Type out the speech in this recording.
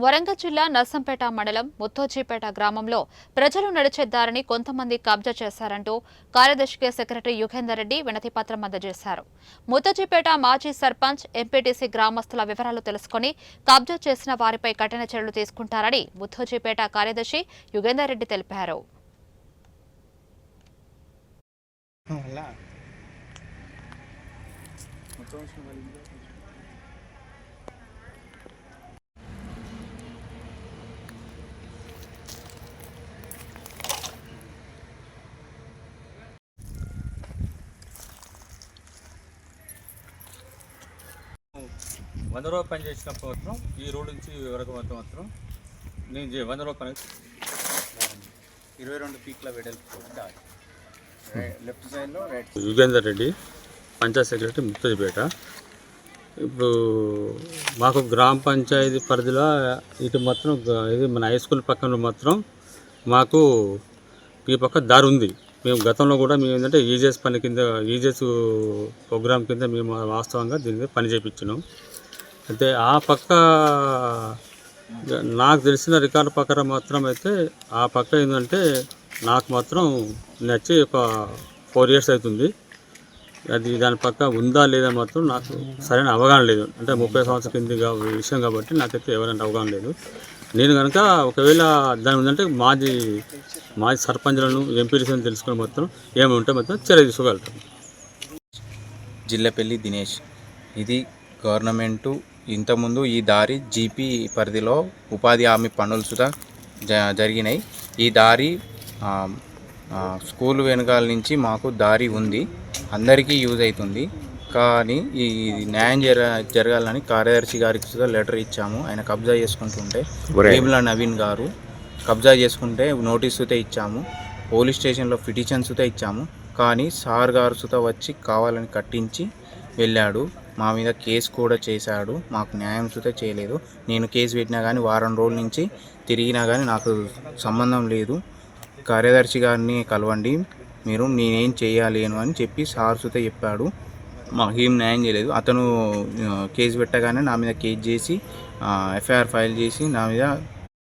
వరంగల్ జిల్లా నర్సంపేట మండలం ముత్తోజీపేట గ్రామంలో ప్రజలు నడిచే దారిని కొంతమంది కబ్జా చేశారంటూ కార్యదర్శికి సెక్రటరీ యుగేందర్ రెడ్డి వినతిపత్రం అందజేశారు. ముత్తోజీపేట మాజీ సర్పంచ్, ఎంపీటీసీ గ్రామస్తుల వివరాలు తెలుసుకుని కబ్జా చేసిన వారిపై కఠిన చర్యలు తీసుకుంటారని ముత్తోజీపేట కార్యదర్శి యుగేందర్ రెడ్డి తెలిపారు. ₹100 పని చేసినప్పుడు మాత్రం ఈ రోడ్ నుంచి వరకు మాత్రం నేను 100 పని 22 ఫీట్ల వెడల్పు లెఫ్ట్ సైడ్లో రైట్. యుగేందర్ రెడ్డి, పంచాయత్ సెక్రటరీ, ముత్తోజీపేట. ఇప్పుడు మాకు గ్రామ పంచాయతీ పరిధిలో ఇటు మాత్రం ఇది మన హై స్కూల్ పక్కన మాత్రం మాకు ఈ పక్క దారి ఉంది. మేము గతంలో కూడా మేము ఏంటంటే ఈజెస్ పని కింద ఈజెస్ ప్రోగ్రామ్ కింద మేము వాస్తవంగా దీని మీద పని చేయించినాం. అయితే ఆ పక్క నాకు తెలిసిన రికార్డు ప్రకారం మాత్రం అయితే ఆ పక్క ఏంటంటే నాకు మాత్రం నచ్చి ఒక 4 years అవుతుంది. అది దాని పక్క ఉందా లేదా మాత్రం నాకు సరైన అవగాహన లేదు. అంటే 30 సంవత్సరాల కింది విషయం కాబట్టి నాకైతే ఎవరైనా అవగాహన లేదు. నేను కనుక ఒకవేళ దాని ఉందంటే మాజీ సర్పంచ్లను, ఎంపీలను తెలుసుకుని మొత్తం ఏమి ఉంటే మొత్తం చర్య తీసుకోగలుగుతాం. జిల్లపల్లి దినేష్. ఇది గవర్నమెంటు ఇంతకుముందు ఈ దారి జీపీ పరిధిలో ఉపాధి హామీ పనులు సుధా జరిగినాయి. ఈ దారి స్కూల్ వెనకాల నుంచి మాకు దారి ఉంది, అందరికీ యూజ్ అవుతుంది. కానీ ఈ న్యాయం జరగాలని కార్యదర్శి గారికి సుధా లెటర్ ఇచ్చాము. ఆయన కబ్జా చేసుకుంటుంటే వేముల నవీన్ గారు కబ్జా చేసుకుంటే నోటీస్ సుతా ఇచ్చాము. పోలీస్ స్టేషన్లో పిటిషన్ సుతా ఇచ్చాము. కానీ సార్ గారు సుతా వచ్చి కావాలని కట్టించి వెళ్ళాడు. మా మీద కేసు కూడా చేశాడు. మాకు న్యాయం సుతా చేయలేదు. నేను కేసు పెట్టినా కానీ వారం రోజుల నుంచి తిరిగినా కానీ నాకు సంబంధం లేదు. కార్యదర్శి గారిని కలవండి, మీరు నేనేం చేయాలి అని చెప్పి సార్ సుతా చెప్పాడు. మాకేం న్యాయం చేయలేదు. అతను కేసు పెట్టగానే నా మీద కేసు చేసి ఎఫ్ఐఆర్ ఫైల్ చేసి నా మీద